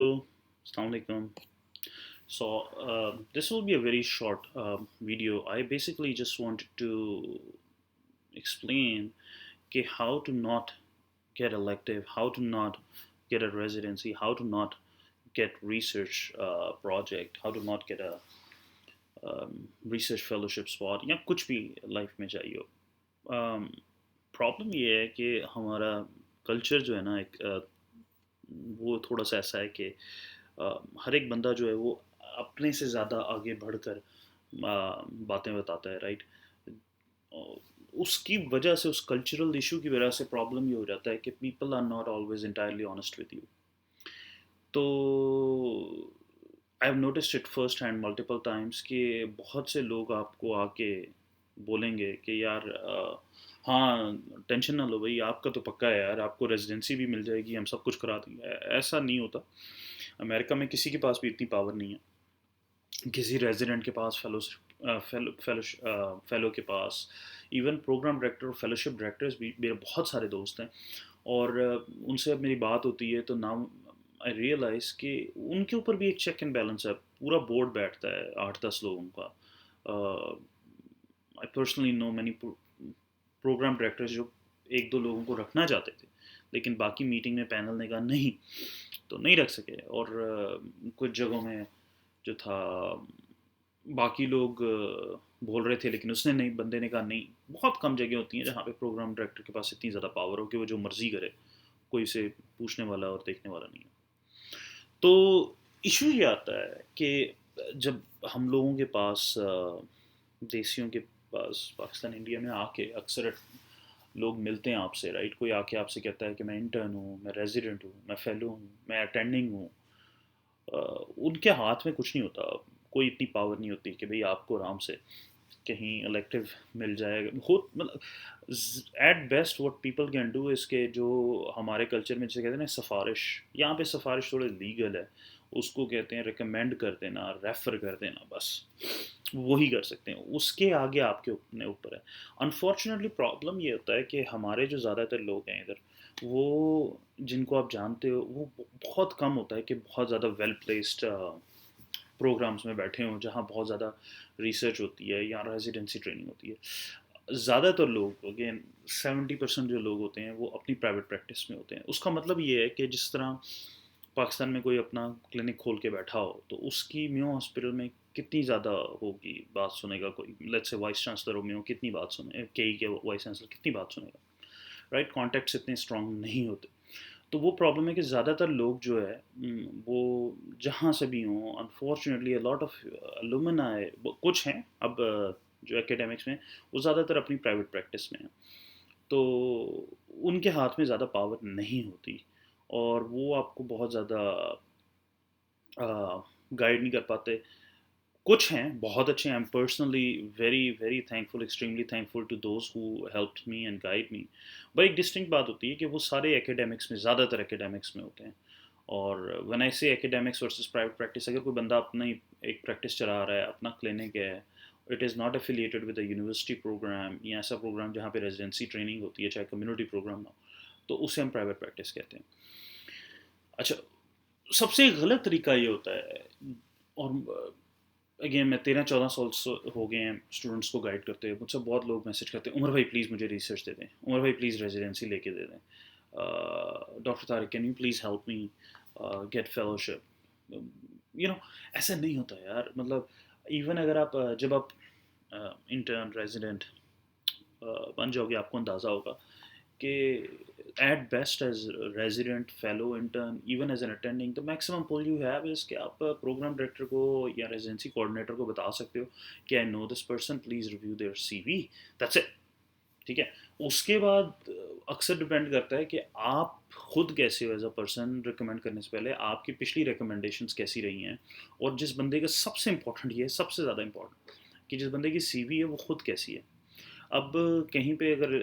Assalamu alaikum. So, this will be a very short video. I basically just wanted to explain how to not get elective, how to not get a residency, how to not get research project, how to not get a research fellowship spot या कुछ भी life में चाहिए हो. Problem ये है कि हमारा कल्चर जो है ना वो थोड़ा सा ऐसा है कि हर एक बंदा जो है वो अपने से ज़्यादा आगे बढ़कर बातें बताता है, राइट. उसकी वजह से, उस कल्चरल इशू की वजह से प्रॉब्लम ये हो जाता है कि people are not always entirely honest with you. तो I have noticed it first hand multiple times कि बहुत से लोग आपको आके बोलेंगे कि यार हाँ टेंशन ना लो भाई, आपका तो पक्का है यार, आपको रेजिडेंसी भी मिल जाएगी, हम सब कुछ करा देंगे. ऐसा नहीं होता. अमेरिका में किसी के पास भी इतनी पावर नहीं है. किसी रेजिडेंट के पास, फेलो के पास, इवन प्रोग्राम डायरेक्टर और फेलोशिप डायरेक्टर्स भी मेरे बहुत सारे दोस्त हैं. और उनसे अब मेरी बात होती है तो नाउ आई रियलाइज़ कि उनके ऊपर भी एक चेक एंड बैलेंस है. पूरा बोर्ड बैठता है 8-10 लोगों का. I personally know many program directors जो एक दो लोगों को रखना चाहते थे, लेकिन बाकी मीटिंग में पैनल ने कहा नहीं, तो नहीं रख सके. और कुछ जगहों में जो था बाकी लोग बोल रहे थे, लेकिन उसने नहीं, बंदे ने कहा नहीं. बहुत कम जगह होती हैं जहाँ पे प्रोग्राम डायरेक्टर के पास इतनी ज़्यादा पावर हो कि वो जो मर्ज़ी करे, कोई इसे पूछने वाला और देखने वाला नहीं है. तो इशू ये आता है कि जब हम लोगों के पास देसियों के पास पाकिस्तान इंडिया में आके अक्सर लोग मिलते हैं आपसे, राइट. कोई आके आपसे कहता है कि मैं इंटर्न हूँ, मैं रेजिडेंट हूँ, मैं फेलो हूँ, मैं अटेंडिंग हूँ. उनके हाथ में कुछ नहीं होता. कोई इतनी पावर नहीं होती कि भाई आपको आराम से कहीं इलेक्टिव मिल जाएगा. हो मतलब at best what people can do इसके, जो हमारे कल्चर में जिसे कहते हैं ना सिफारिश, यहाँ पे सिफारिश थोड़े लीगल है. उसको कहते हैं रिकमेंड कर देना, रेफ़र कर देना, बस वही कर सकते हैं. उसके आगे आपके अपने ऊपर है. अनफॉर्चुनेटली प्रॉब्लम ये होता है कि हमारे जो ज़्यादातर लोग हैं इधर, वो जिनको आप जानते हो, वो बहुत कम होता है कि बहुत ज़्यादा वेल प्लेस्ड प्रोग्राम्स में बैठे हों जहाँ बहुत ज़्यादा रिसर्च होती है या रेजिडेंसी ट्रेनिंग होती है. ज़्यादातर लोग, अगेन 70% जो लोग होते हैं वो अपनी प्राइवेट प्रैक्टिस में होते हैं. उसका मतलब ये है कि जिस तरह पाकिस्तान में कोई अपना क्लिनिक खोल के बैठा हो, तो उसकी म्यो हॉस्पिटल में कितनी ज़्यादा होगी बात सुनेगा कोई. लेट्स से वाइस चांसलर हो म्यो, कितनी बात सुने, के वाइस चांसलर कितनी बात सुनेगा, राइट. कॉन्टैक्ट्स इतने स्ट्रॉन्ग नहीं होते. तो वो प्रॉब्लम है कि ज़्यादातर लोग जो है वो जहाँ से भी हों, unfortunately a lot of alumni कुछ हैं अब जो एकेडमिक्स में, वो ज़्यादातर अपनी प्राइवेट प्रैक्टिस में हैं. तो उनके हाथ में ज़्यादा पावर नहीं होती, और वो आपको बहुत ज़्यादा गाइड नहीं कर पाते. कुछ हैं बहुत अच्छे. I am personally very very thankful, extremely thankful to those who helped me and guide me. But एक डिस्टिंक्ट बात होती है कि वो सारे एकेडमिक्स में, ज़्यादातर एकेडमिक्स में होते हैं. और व्हेन आई से एकेडमिक्स वर्सेस प्राइवेट प्रैक्टिस, अगर कोई बंदा अपना ही एक प्रैक्टिस चला रहा है, अपना क्लिनिक है, it is not affiliated with a university program या ऐसा प्रोग्राम जहाँ पे रेजिडेंसी ट्रेनिंग होती है, चाहे कम्युनिटी प्रोग्राम ना हो, तो उसे हम प्राइवेट प्रैक्टिस कहते हैं. अच्छा, सबसे गलत तरीका ये होता है. और अगेन मैं 13-14 साल हो गए हैं स्टूडेंट्स को गाइड करते हुए. मुझसे बहुत लोग मैसेज करते हैं, उमर भाई प्लीज़ मुझे रिसर्च दे दें, उमर भाई प्लीज़ रेजिडेंसी लेके दे दें, doctor Tariq can you please help me gate fellowship. You know, ऐसा नहीं होता यार. मतलब इवन अगर आप जब आप इंटर्न रेजिडेंट बन जाओगे, आपको अंदाज़ा होगा कि at best as resident, fellow, intern, even as an attending, the maximum pull you have is कि आप प्रोग्राम डायरेक्टर को या रेजिडेंसी कोऑर्डिनेटर को बता सकते हो कि I know this person, please review their CV, that's it. ठीक है. उसके बाद अक्सर डिपेंड करता है कि आप खुद कैसे हो एज अ पर्सन. रिकमेंड करने से पहले आपकी पिछली रिकमेंडेशंस कैसी रही हैं, और जिस बंदे का सबसे इंपॉर्टेंट, ये सबसे ज़्यादा इंपॉर्टेंट, कि जिस बंदे की सीवी है वो खुद कैसी है. अब कहीं पे अगर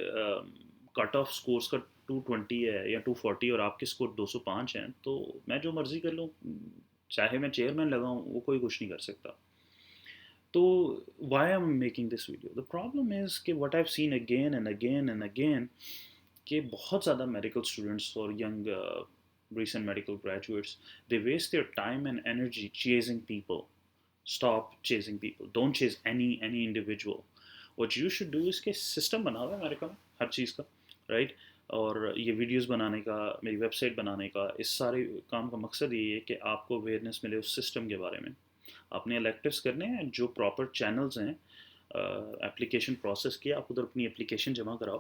कट ऑफ स्कोर्स का 220 है या 240 और आपके स्कोर 205 हैं, तो मैं जो मर्ज़ी कर लूँ, चाहे मैं चेयरमैन लगाऊँ, वो कोई कुछ नहीं कर सकता. तो why I am making this video, the problem is कि what I have seen again and again and again, कि बहुत ज़्यादा मेडिकल स्टूडेंट्स और young recent medical graduates, they waste their time and energy chasing people. Stop chasing people. Don't chase any individual. What you should do is कि system बना हुआ है America में हर चीज़ का, राइट? और ये वीडियोस बनाने का, मेरी वेबसाइट बनाने का, इस सारे काम का मकसद ये है कि आपको अवेयरनेस मिले उस सिस्टम के बारे में. आपने इलेक्टिव्स करने हैं, जो प्रॉपर चैनल्स हैं, एप्लीकेशन प्रोसेस किया, आप उधर अपनी एप्लीकेशन जमा कराओ.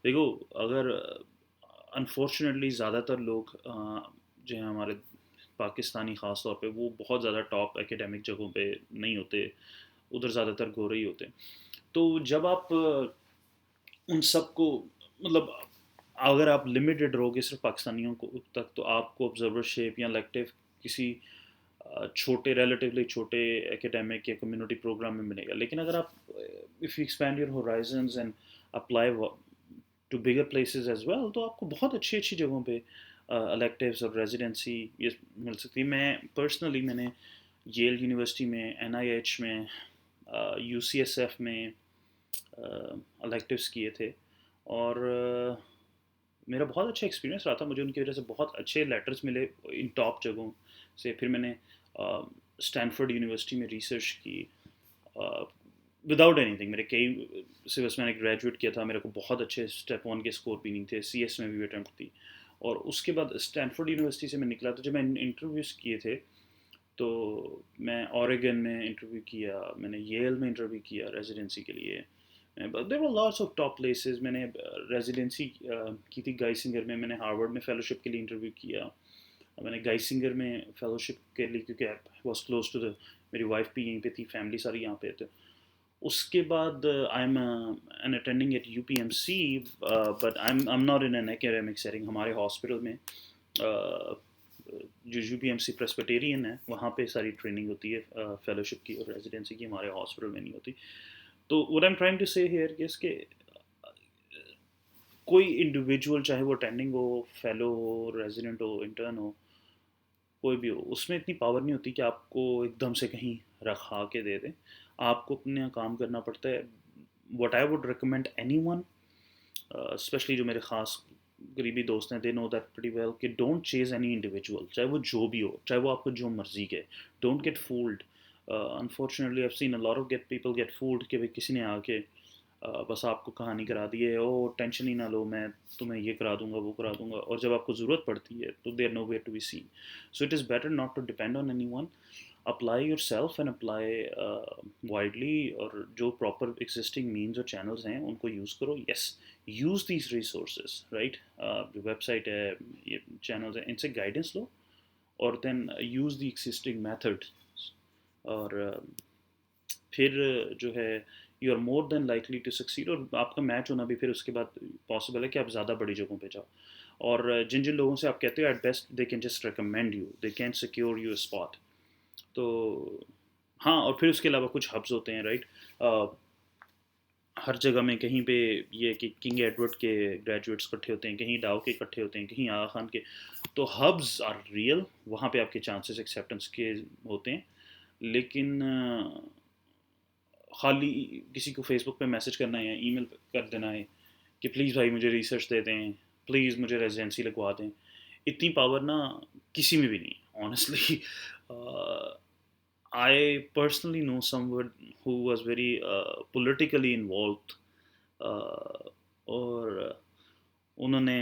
देखो, अगर अनफॉर्चुनेटली ज़्यादातर लोग जो हैं हमारे पाकिस्तानी ख़ास तौर पे, वो बहुत ज़्यादा टॉप एकेडमिक जगहों पे नहीं होते, उधर ज़्यादातर गोरे ही होते. तो जब आप उन सब को, मतलब अगर आप लिमिटेड रहोगे सिर्फ पाकिस्तानियों को तक, तो आपको ऑब्जर्वरशिप या इलेक्टिव किसी छोटे, रिलेटिवली छोटे एकेडमिक या कम्युनिटी प्रोग्राम में मिलेगा. लेकिन अगर आप, if you expand your horizons and apply to bigger places as well, तो आपको बहुत अच्छी अच्छी जगहों पे electives और रेजिडेंसी ये मिल सकती है. मैं पर्सनली, मैंने येल यूनिवर्सिटी में, NIH में, UCSF में electives किए थे, और मेरा बहुत अच्छा एक्सपीरियंस रहा था. मुझे उनकी वजह से बहुत अच्छे लेटर्स मिले इन टॉप जगहों से. फिर मैंने स्टैनफोर्ड यूनिवर्सिटी में रिसर्च की विदाउट एनीथिंग. मेरे कई से बस मैंने ग्रेजुएट किया था, मेरे को बहुत अच्छे स्टेप 1 के स्कोर भी नहीं थे, CS में भी अटैम्प्ट थी. और उसके बाद स्टैनफोर्ड यूनिवर्सिटी से मैं निकला, तो जब मैं इंटरव्यूज़ किए थे, तो मैं ऑरेगन में इंटरव्यू किया, मैंने येल में इंटरव्यू किया रेजिडेंसी के लिए. There were lots of top places. मैंने रेजिडेंसी की थी गाइसिंगर में, मैंने हार्वर्ड में फेलोशिप के लिए इंटरव्यू किया, मैंने गाइसिंगर में फेलोशिप के लिए, क्योंकि I was close to the, मेरी वाइफ भी यहीं पे थी, फैमिली सारी यहाँ पे थे. उसके बाद I am an attending at UPMC, but I am not in an academic setting. हमारे हॉस्पिटल में जो UPMC प्रेस्बिटेरियन है, वहाँ पे सारी ट्रेनिंग होती है फेलोशिप की और रेजिडेंसी की, हमारे हॉस्पिटल में नहीं होती. तो what I am trying to say here कि इसके कोई इंडिविजुअल, चाहे वो अटेंडिंग हो, फेलो हो, रेजिडेंट हो, इंटर्न हो, कोई भी हो, उसमें इतनी पावर नहीं होती कि आपको एकदम से कहीं रखा के दे दें. आपको अपने काम करना पड़ता है. What I would recommend anyone, specially जो मेरे ख़ास करीबी दोस्त हैं, they know that pretty well, कि डोंट चेज एनी इंडिविजुअल, चाहे वो जो भी हो, चाहे वो आपको जो मर्जी के. Don't get fooled. Unfortunately I have seen a lot of people get fooled कि भाई किसी ने आके बस आपको कहानी करा दी है, ओ टेंशन ही ना लो, मैं तुम्हें ये करा दूंगा, वो करा दूंगा, और जब आपको ज़रूरत पड़ती है तो they are nowhere to be seen. So it is better not to depend on anyone. Apply yourself and apply widely, और जो प्रॉपर एग्जिस्टिंग मीन्स और चैनल्स हैं उनको यूज़ करो. Yes, use these resources, right? जो website है, ये channels हैं, इनसे गाइडेंस लो, और then use the existing method. और फिर जो है, you are more than likely to succeed. और आपका मैच होना भी फिर उसके बाद पॉसिबल है कि आप ज़्यादा बड़ी जगहों पे जाओ. और जिन जिन लोगों से आप कहते हो at best they can just recommend you, they can secure you spot. तो हाँ, और फिर उसके अलावा कुछ हब्स होते हैं, राइट? हर जगह में कहीं पे ये कि किंग एडवर्ड के ग्रेजुएट्स इकट्ठे होते हैं, कहीं डाउ के इकट्ठे होते हैं, कहीं आगा खान के. तो हब्स आर रियल, वहाँ पे आपके चांसेस एक्सेप्टेंस के होते हैं. लेकिन खाली किसी को फेसबुक पे मैसेज करना है या ईमेल कर देना है कि प्लीज़ भाई मुझे रिसर्च दे दें, प्लीज़ मुझे रेजिडेंसी लगवा दें, इतनी पावर ना किसी में भी नहीं है, honestly. I personally know someone who was very politically involved, और उन्होंने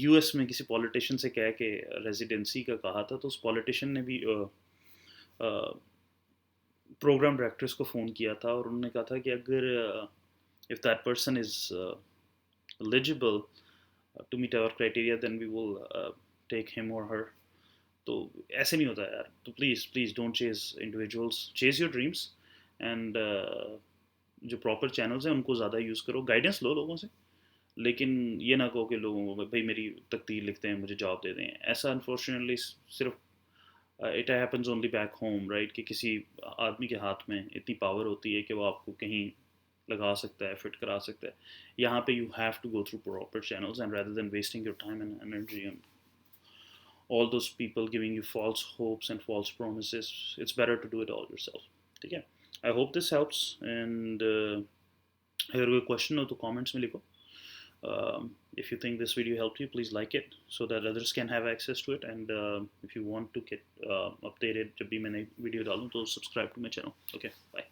US में किसी पॉलिटिशियन से कह के रेजिडेंसी का कहा था, तो उस पॉलिटिशियन ने भी प्रोग्राम डायरेक्टर्स को फ़ोन किया था, और उन्होंने कहा था कि अगर if that person is eligible to meet our criteria, then we will take him और हर. तो ऐसे नहीं होता यार. तो please please don't chase individuals, chase your dreams. And जो प्रॉपर चैनल्स हैं उनको ज़्यादा यूज़ करो, गाइडेंस लो लोगों से. लेकिन ये ना कहो कि लोगों को भाई मेरी तकदीर लिखते हैं, मुझे जॉब दे दें. ऐसा अनफॉर्चुनेटली सिर्फ it happens only back home, right? कि किसी आदमी के हाथ में इतनी पावर होती है कि वो आपको कहीं लगा सकता है, फिट करा सकता है. यहाँ पे you have to go through proper channels, and rather than wasting your time and energy on all those people giving you false hopes and false promises, it's better to do it all yourself. ठीक है? I hope this helps, and अगर कोई question हो तो comments में लिखो. If you think this video helped you, please like it so that others can have access to it. And if you want to get updated جب بھی میں نے ویڈیو ڈالوں تو subscribe to my channel. Okay, bye.